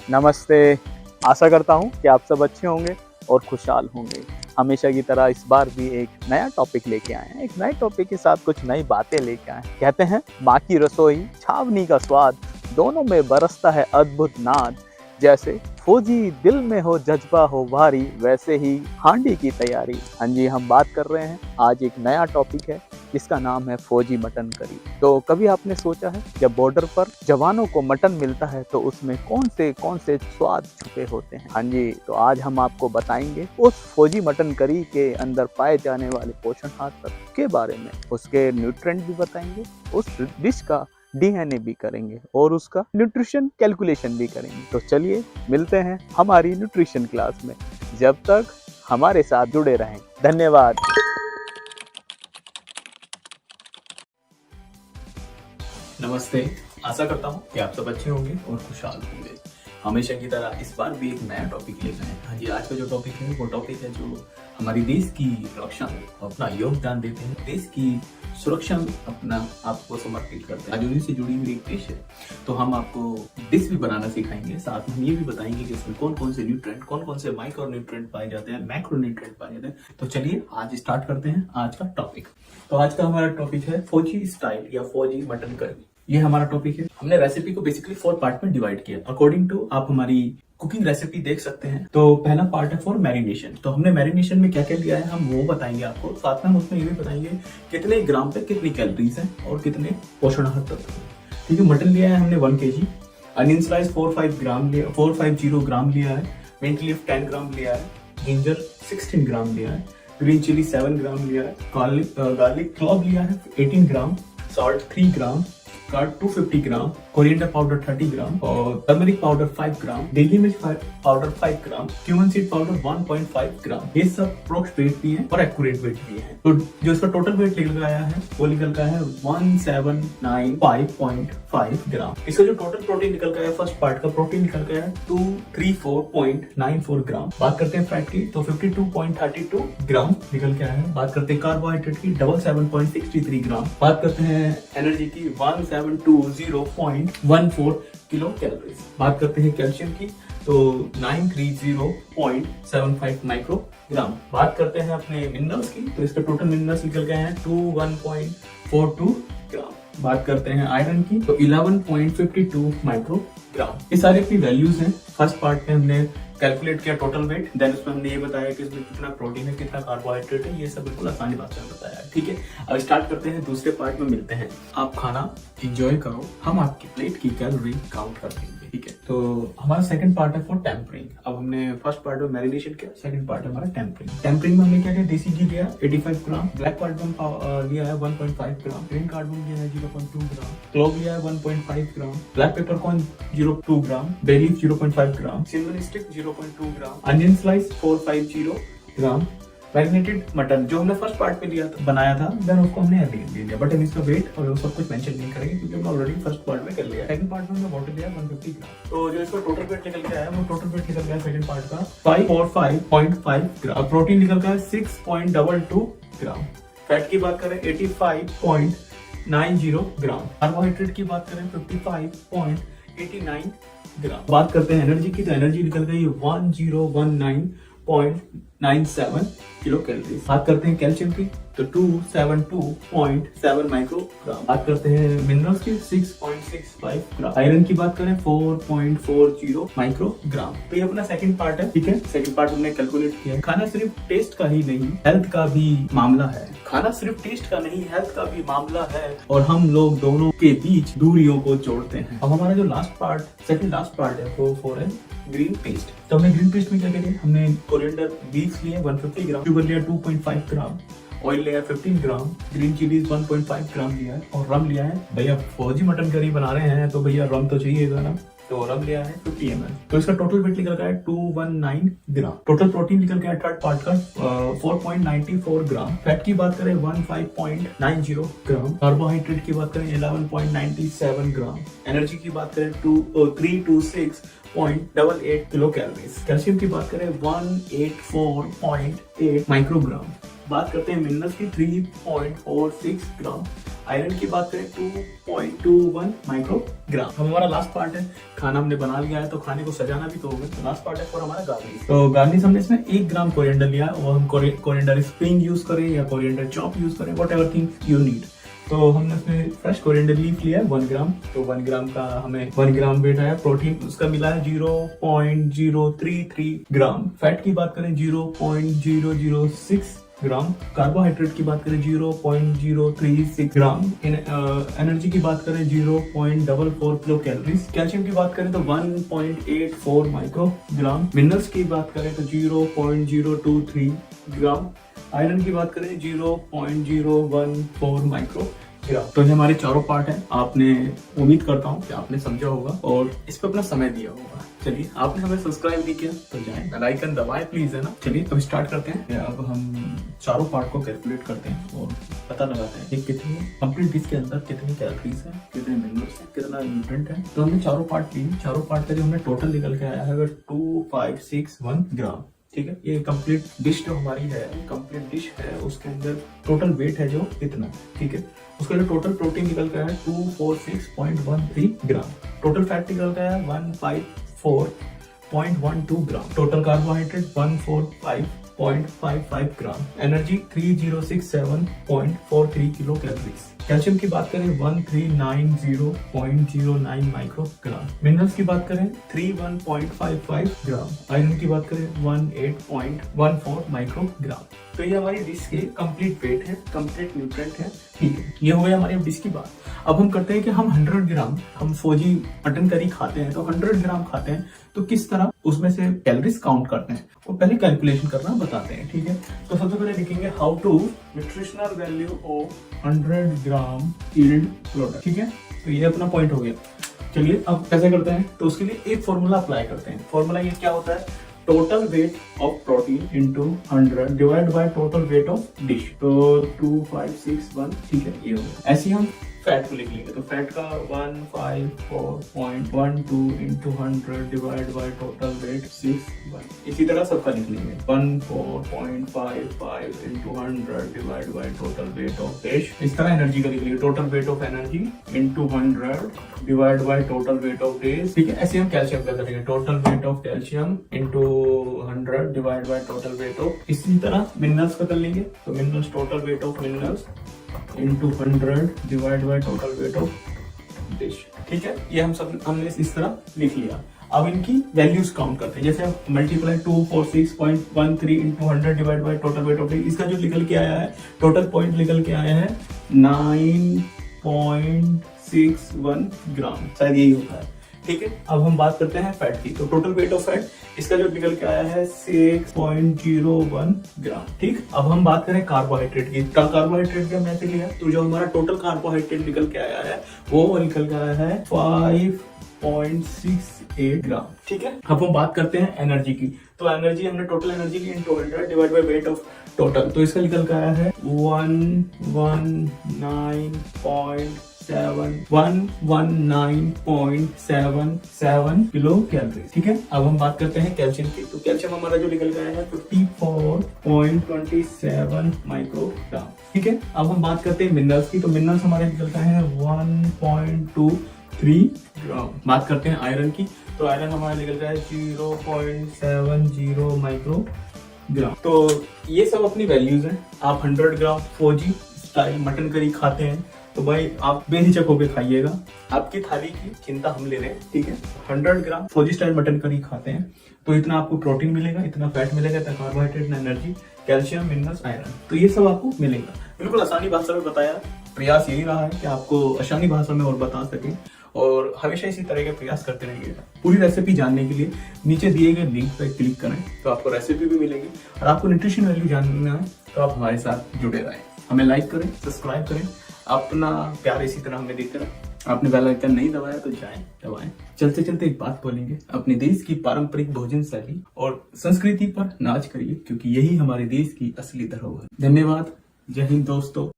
नमस्ते। आशा करता हूँ कि आप सब अच्छे होंगे और खुशहाल होंगे। हमेशा की तरह इस बार भी एक नया टॉपिक लेके आए हैं। एक नए टॉपिक के साथ कुछ नई बातें लेके आए हैं। कहते हैं माँ की रसोई, छावनी का स्वाद, दोनों में बरसता है अद्भुत नाद। जैसे फौजी दिल में हो जज्बा हो भारी, वैसे ही हांडी की तैयारी। हाँ जी, हम बात कर रहे हैं, आज एक नया टॉपिक है जिसका नाम है फौजी मटन करी। तो कभी आपने सोचा है जब बॉर्डर पर जवानों को मटन मिलता है तो उसमें कौन से स्वाद छुपे होते हैं? हाँ जी, तो आज हम आपको बताएंगे उस फौजी मटन करी के अंदर पाए जाने वाले पोषण तत्व के बारे में, उसके न्यूट्रिएंट भी बताएंगे, उस डिश का डीएनए भी करेंगे और उसका न्यूट्रिशन कैलकुलेशन भी करेंगे। तो चलिए मिलते हैं हमारी न्यूट्रिशन क्लास में। जब तक हमारे साथ जुड़े रहें। धन्यवाद। नमस्ते। आशा करता हूँ कि आप सब अच्छे होंगे और खुशहाल होंगे। हमेशा की तरह इस बार भी एक नया टॉपिक लेकर आए। हाँ जी, आज का जो टॉपिक है वो टॉपिक है जो हमारी देश की रक्षा में अपना योगदान देते हैं, देश की सुरक्षा में अपना आपको समर्पित करते हैं। आज उन्हीं से जुड़ी हुई एक डिश है, तो हम आपको डिश भी बनाना सिखाएंगे। साथ में हम ये भी बताएंगे कि इसमें कौन कौन से न्यूट्रिएंट, कौन कौन से माइक्रो न्यूट्रिएंट पाए जाते हैं, मैक्रो न्यूट्रिएंट पाए जाते हैं। तो चलिए आज स्टार्ट करते हैं आज का टॉपिक। तो आज का हमारा टॉपिक है फौजी स्टाइल या फौजी मटन करी। ये हमारा टॉपिक है। हमने रेसिपी को बेसिकली 4 पार्ट में डिवाइड किया अकॉर्डिंग टू आप हमारी कुकिंग रेसिपी देख सकते हैं। तो पहला पार्ट है फॉर मैरिनेशन। तो हमने मैरिनेशन में क्या क्या लिया है हम वो बताएंगे आपको। साथ में हम उसमें ये भी बताएंगे कितने ग्राम पे कितनी कैलोरीज है और कितने पोषण तत्व है। ठीक है, मटन लिया है हमने 1 kg, अनियन स्लाइस 450 ग्राम लिया है, मिंट लीफ 10 ग्राम लिया है, जिंजर 16 ग्राम लिया है, ग्रीन चिली 7 ग्राम लिया है, गार्लिक क्लॉव लिया है 18 ग्राम, सॉल्ट 3 ग्राम, कार्ड 250 ग्राम, कोरिएंडर पाउडर 30 ग्राम और टर्मरिक पाउडर 5 ग्राम, देगी मिर्च पाउडर 5 ग्राम, क्यूमन सीड पाउडर 1.5 ग्राम। ये सब अप्रोक्स वेट भी है और एक्यूरेट वेट भी है। तो जो इसका टोटल वेट निकल आया है वो निकल का है 1795.5 ग्राम। इसका जो टोटल प्रोटीन निकल का है, फर्स्ट पार्ट का प्रोटीन निकल का है 234.94 ग्राम। बात करते हैं फैट की तो 52.32 ग्राम निकल के आया है। बात करते हैं कार्बोहाइड्रेट की 77.63 ग्राम। बात करते हैं एनर्जी की 1720.14 किलो कैलोरीज। बात करते हैं कैल्शियम की तो 930.75 माइक्रोग्राम। बात करते हैं अपने मिनरल्स की तो इसका टोटल मिनरल्स निकल गए हैं 21.42 ग्राम। बात करते हैं आयरन की तो 11.52 माइक्रोग्राम। ये सारी अपनी वैल्यूज हैं। फर्स्ट पार्ट में हमने कैलकुलेट किया टोटल वेट, देन उसमें हमने ये बताया कि इसमें कितना प्रोटीन है, कितना कार्बोहाइड्रेट है, ये सब बिल्कुल आसानी भाषा में बताया। ठीक है, अब स्टार्ट करते हैं, दूसरे पार्ट में मिलते हैं। आप खाना एंजॉय करो, हम आपकी प्लेट की कैलोरी काउंट कर देंगे। ठीक है, तो हमारा सेकंड पार्ट है फॉर टेम्परिंग। अब हमने फर्स्ट पार्ट में मैरिनेशन किया, सेकंड पार्ट है हमारा टेम्परिंग। टेम्परिंग में हमने क्या किया, देसी घी लिया 85 ग्राम, ब्लैक कार्डमम लिया है 1.5 ग्राम, ग्रीन कार्डमम लिया है 0.2 ग्राम, क्लोव लिया है 1.5 ग्राम, ब्लैक पेपरकॉर्न 0.2 ग्राम, बे लीफ 0.5 ग्राम, सिनेमन स्टिक 0.2 ग्राम, अनियन स्लाइस 450 ग्राम, मैरिनेटेड मटन जो हमने फर्स्ट पार्ट में लिया था, बनाया था, देन उसको हमने ले लिया, बट हम इसका वेट और वो सब कुछ मेंशन नहीं करेंगे क्योंकि हमने ऑलरेडी फर्स्ट पार्ट में कर लिया। सेकंड पार्ट में हमने वाटर लिया 150 ग्राम। तो जो इसका टोटल वेट निकल के आया वो टोटल वेट निकल गया सेकंड पार्ट का 545.5 ग्राम। प्रोटीन निकल गया 6.22 ग्राम। फैट की बात करें 85.90 ग्राम। कार्बोहाइड्रेट की बात करें 55.89 ग्राम। बात करते हैं एनर्जी की तो एनर्जी निकल गई 1019.97 किलो कैलोरी। बात करते हैं कैल्शियम की तो 272.7 माइक्रोग्राम। बात करते हैं मिनरल्स की 6.65 ग्राम। आयरन की बात करें 4.40 माइक्रोग्राम। तो ये अपना सेकंड पार्ट है। ठीक है, सेकंड पार्ट हमने कैलकुलेट किया। खाना सिर्फ टेस्ट का ही नहीं, हेल्थ का भी मामला है। खाना सिर्फ टेस्ट का नहीं, हेल्थ का भी मामला है और हम लोग दोनों के बीच दूरियों को जोड़ते हैं। अब हमारा जो last part, second last part है वो फॉर है ग्रीन पेस्ट। तो हमने ग्रीन पेस्ट में क्या किया, हमने कोरिएंडर लीव्स लिए 150 ग्राम, शुगर लिया 2.5 ग्राम, ऑयल लिया 15 ग्राम, ग्रीन चिलीज 1.5 ग्राम लिया है और रम लिया है। भैया फौजी मटन करी बना रहे हैं तो भैया रम तो चाहिएगा ना, तो रम लिया है 50 ml। तो इसका टोटल वेट निकल गया है 219 ग्राम। टोटल प्रोटीन निकल गया है थर्ड पार्ट का 4.94 ग्राम। फैट की बात करें 15.90 ग्राम। कार्बोहाइड्रेट की बात करें 11.97 ग्राम। एनर्जी की बात करें 326.88 किलो कैलोरीज। कैल्शियम की बात करें 184.8 माइक्रोग्राम। बात करते हैं मिनरल्स की 3.46 ग्राम आयरन की बात करें 2.21 माइक्रोग्राम। अब हमारा लास्ट पार्ट है, खाना हमने बना लिया है तो खाने को सजाना भी तो होगा, तो लास्ट पार्ट है फॉर हमारा गार्निश। तो गार्निश हमने इसमें 1 ग्राम कोरिएंडर लिया है, वो हम कोरिएंडर स्प्रिंग यूज करें या कोरिएंडर चॉप यूज करें, what ever thing you need. तो हमने उसमें फ्रेश कोरिएंडर लीफ लिया है 1 ग्राम। तो 1 ग्राम का हमें 1 ग्राम वेट आया, प्रोटीन उसका मिला है 0.033 ग्राम। फैट की बात करें 0.006 ग्राम। कार्बोहाइड्रेट की बात करें 0.036 ग्राम। एनर्जी की बात करें 0.44 किलो कैलोरीज। कैल्शियम की बात करें तो 1.84 माइक्रोग्राम। मिनरल्स की बात करें तो 0.023 ग्राम। आयरन की बात करें 0.014 माइक्रोग्राम। तो ये हमारे चारों पार्ट हैं। आपने उम्मीद करता हूँ कि आपने समझा होगा और इस पे अपना समय दिया होगा। चलिए, आपने हमें सब्सक्राइब नहीं किया तो जाएं, बेल आइकन दबाएं प्लीज, है ना। चलिए अब स्टार्ट करते हैं। अब हम चारों पार्ट को कैलकुलेट करते हैं और पता लगाते हैं कि कितनी कंप्लीट डिश के अंदर कितनी कैलोरीज है, कितने मिनरल्स है, कितना न्यूट्रिएंट है। तो हमने चारों पार्ट लिए, चारों पार्ट का जो हमने टोटल निकल के आया है 2561 ग्राम। ठीक है, ये कंप्लीट डिश जो हमारी है, कंप्लीट डिश है, उसके अंदर टोटल वेट है जो इतना। ठीक है, उसका जो टोटल प्रोटीन निकल गया है 246.13 ग्राम। टोटल फैट निकल गया है 154.12 gram. Total carbohydrate 145.55 gram. Energy 3067.43 kilo calories. Calcium की बात करें 1390.09 माइक्रोग्राम। मिनरल्स की बात करें 31.55 ग्राम। आयरन की बात करें 18.14 माइक्रोग्राम। तो ये हमारी डिश के कंप्लीट वेट है, कंप्लीट न्यूट्रिएंट है। ठीक है, ये हो गया हमारी डिश की बात। अब हम करते हैं कि हम 100 ग्राम, हम फौजी मटन करी खाते हैं तो 100 ग्राम खाते हैं, तो किस तरह उसमें से कैलोरीज काउंट करते हैं और पहले कैलकुलेशन करना बताते हैं। ठीक है, तो सबसे पहले लिखेंगे how to nutritional value of 100 gram yield product. ठीक है, तो ये अपना पॉइंट हो गया। चलिए अब कैसे करते हैं, तो उसके लिए एक फॉर्मूला अप्लाई करते हैं। फॉर्मूला ये क्या होता है, total weight of protein into 100 divide by total weight of dish. तो 2561, ठीक है, ये हो गया। ऐसे हम फैट को लिख लेंगे, तो फैट का 154.12 into 100 divide by total weight 61। इसी तरह सबका लिख लेंगे 14.55 into 100 divide by total weight of dish. इस तरह एनर्जी का लिख लेंगे, total weight of energy into 100 divide by total weight of dish. ठीक है, ऐसे हम कैल्शियम का करेंगे, total weight of calcium into 100 divide by total weight of. इसी तरह मिनरल्स का कर लेंगे, तो minerals total weight of minerals into 100 divide by total weight of dish. ठीक है, ये हमने इस तरह लिख लिया। अब इनकी वैल्यूज काउंट करते हैं, जैसे हम multiply 246.13 into 100 divide by total weight of dish. इसका जो निकल के आया है, टोटल पॉइंट निकल के आया है 9.61 ग्राम, शायद यही होता है। ठीक है, अब हम बात करते हैं फैट की। तो टोटल वेट ऑफ फैट, इसका जो निकल के आया है 6.01 ग्राम। ठीक, अब हम बात करें कार्बोहाइड्रेट की। कार्बोहाइड्रेट का मैंने लिया, तो जो हमारा टोटल कार्बोहाइड्रेट निकल के आया है वो निकल के आया है 5.68 ग्राम। ठीक है, अब हम बात करते हैं एनर्जी की। तो एनर्जी हमने टोटल एनर्जी ली into 100 divide by weight of total. तो इसका निकल के आया है 119.77 किलो कैलोरी। ठीक है, अब हम बात करते हैं कैल्शियम की। तो कैल्शियम हमारा जो निकल गया है 54.27 माइक्रोग्राम। ठीक है, अब हम बात करते हैं मिनरल्स की। तो मिनरल्स हमारे निकल गए हैं 1.23 ग्राम। बात करते हैं आयरन की। तो आयरन हमारा निकल गया है 0.70 माइक्रोग्राम। तो ये सब अपनी वैल्यूज हैं। आप 100 ग्राम फौजी स्टाइल मटन करी खाते हैं तो भाई आप बेहिचक होकर खाइएगा, आपकी थाली की चिंता हम ले रहे हैं। ठीक है, 100 ग्राम फौजी स्टाइल मटन करी खाते हैं तो इतना आपको प्रोटीन मिलेगा, इतना फैट मिलेगा, इतना carbohydrate, energy, calcium, minerals, iron, तो ये सब आपको मिलेगा। बिल्कुल आसानी भाषा में बताया। प्रयास यही रहा है कि आपको आसानी भाषा में और बता सके, और हमेशा इसी तरह के प्रयास करते रहिएगा। पूरी रेसिपी जानने के लिए नीचे दिए गए लिंक पर क्लिक करें तो आपको रेसिपी भी मिलेगी, और आपको न्यूट्रिशन वैल्यू जानना है तो आप हमारे साथ जुड़े रहें। हमें लाइक करें, सब्सक्राइब करें, अपना प्यार इसी तरह हमें देते रहें। आपने बेल आइकन नहीं दबाया तो जाएं दबाएं। चलते चलते एक बात बोलेंगे, अपने देश की पारंपरिक भोजन शैली और संस्कृति पर नाच करिए, क्योंकि यही हमारे देश की असली धरोहर है। धन्यवाद, जय हिंद दोस्तों।